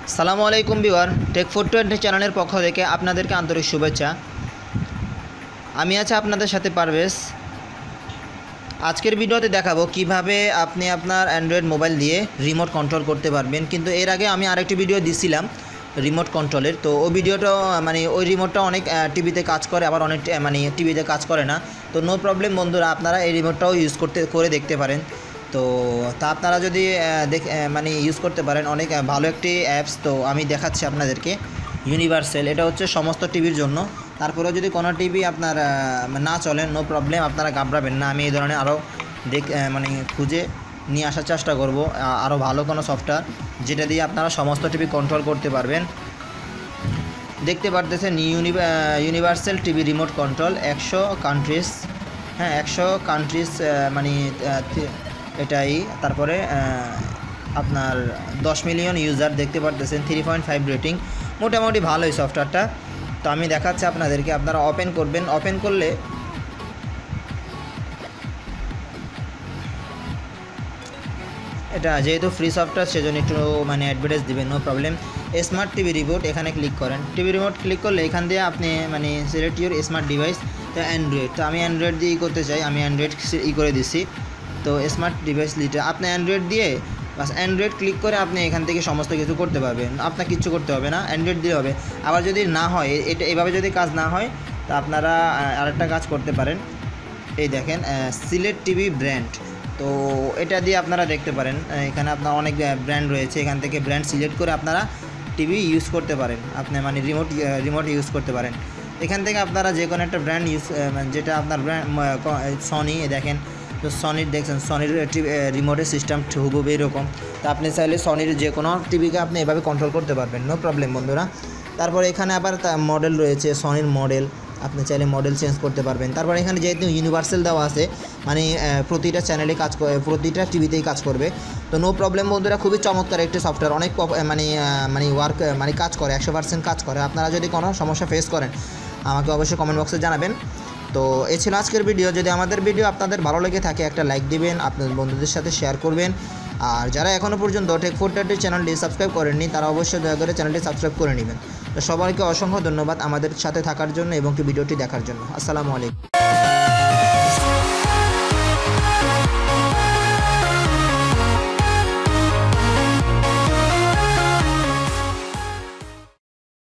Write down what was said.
আসসালামু আলাইকুম viewer, take 420 চ্যানেলের পক্ষ থেকে আপনাদেরকে আন্তরিক শুভেচ্ছা। আমি আছি আপনাদের সাথে পারভেজ। আজকের ভিডিওতে দেখাবো কিভাবে আপনি আপনার অ্যান্ড্রয়েড মোবাইল দিয়ে রিমোট কন্ট্রোল করতে পারবেন। কিন্তু এর আগে আমি আরেকটি ভিডিও দিছিলাম রিমোট কন্ট্রোলের, তো ওই ভিডিওটা ওই রিমোটটা অনেক টিভিতে কাজ করে, আবার অনেক টিভিতে কাজ করে না। তো নো প্রবলেম বন্ধুরা, আপনারা এই রিমোটটাও ইউজ করে দেখতে পারেন। তো আপনারা যদি ইউজ করতে পারেন, অনেক ভালো একটি অ্যাপস। তো আমি দেখাচ্ছি আপনাদেরকে ইউনিভার্সাল। এটা হচ্ছে সমস্ত টিভির জন্য। তারপরেও যদি কোনো টিভি আপনার না চলে, নো প্রবলেম, আপনারা ঘাবড়াবেন না। আমি এই ধরনের আরও খুঁজে নিয়ে আসার চেষ্টা করব আরও ভালো কোনো সফটওয়্যার, যেটা দিয়ে আপনারা সমস্ত টিভি কন্ট্রোল করতে পারবেন। দেখতে পারতেছেন universal TV remote control 100 countries. হ্যাঁ, 100 কান্ট্রিজ এটাই। তারপরে আপনার 10 মিলিয়ন ইউজার দেখতে পারতেছেন, 3.5 রেটিং। মোটামুটি ভালোই সফটওয়্যারটা। তো আমি দেখাচ্ছি আপনাদেরকে। আপনারা ওপেন করবেন। ওপেন করলে এটা যেহেতু ফ্রি সফটওয়্যার, সেজন্য একটু অ্যাডভার্টাইজ দিবেন, no problem. Smart TV remote, এখানে ক্লিক করেন। টিভি রিমোট ক্লিক করলে এখান দিয়ে আপনি সিলেক্ট ইউর স্মার্ট ডিভাইস। তো অ্যান্ড্রয়েড, তো আমি অ্যান্ড্রয়েড দিয়ে করতে চাই, আমি অ্যান্ড্রয়েড করে দিছি। তো স্মার্ট ডিভাইস লিটে আপনি অ্যান্ড্রয়েড দিয়ে বাস অ্যান্ড্রয়েড ক্লিক করে আপনি এখান থেকে সমস্ত কিছু করতে পারবেন। আপনার কিচ্ছু করতে হবে না, অ্যান্ড্রয়েড দিয়ে হবে। আবার যদি না হয়, এটা এভাবে যদি কাজ না হয়, তা আপনারা আরেকটা কাজ করতে পারেন। এই দেখেন সিলেক্ট টিভি ব্র্যান্ড, তো এটা দিয়ে আপনারা দেখতে পারেন। এখানে আপনার অনেক ব্র্যান্ড রয়েছে, এখান থেকে ব্র্যান্ড সিলেক্ট করে আপনারা টিভি ইউজ করতে পারেন। আপনি রিমোট ইউজ করতে পারেন। এখান থেকে আপনারা যে কোনো একটা ব্র্যান্ড ইউজ, যেটা আপনার ব্র্যান্ড সনি, দেখেন। তো সনির দেখছেন, সনির রিমোটের সিস্টেম হুবহু এরকম। তো আপনি চাইলে সনির যে কোনো টিভিকে আপনি এভাবে কন্ট্রোল করতে পারবেন, নো প্রবলেম বন্ধুরা। তারপরে এখানে আবার মডেল রয়েছে, সনির মডেল, আপনি চাইলে মডেল চেঞ্জ করতে পারবেন। তারপর এখানে যেহেতু ইউনিভার্সাল দেওয়া আছে, প্রতিটা চ্যানেলে কাজ করে, প্রতিটা টিভিতেই কাজ করবে। তো নো প্রবলেম বন্ধুরা, খুবই চমৎকার একটি সফটওয়্যার। অনেক ওয়ার্ক কাজ করে, 100% কাজ করে। আপনারা যদি কোনো সমস্যা ফেস করেন, আমাকে অবশ্যই কমেন্ট বক্সে জানাবেন। তো এই ছিল আজকের ভিডিও। যদি আমাদের ভিডিও আপনাদের ভালো লেগে থাকে, একটা লাইক দিবেন, আপনার বন্ধুদের সাথে শেয়ার করবেন। আর যারা এখনও পর্যন্ত টেক 420 চ্যানেলটি সাবস্ক্রাইব করেননি, তারা অবশ্যই দয়া করে চ্যানেলটি সাবস্ক্রাইব করে নেবেন। তো সবাইকে অসংখ্য ধন্যবাদ আমাদের সাথে থাকার জন্য এবং ভিডিওটি দেখার জন্য। আসসালামু আলাইকুম।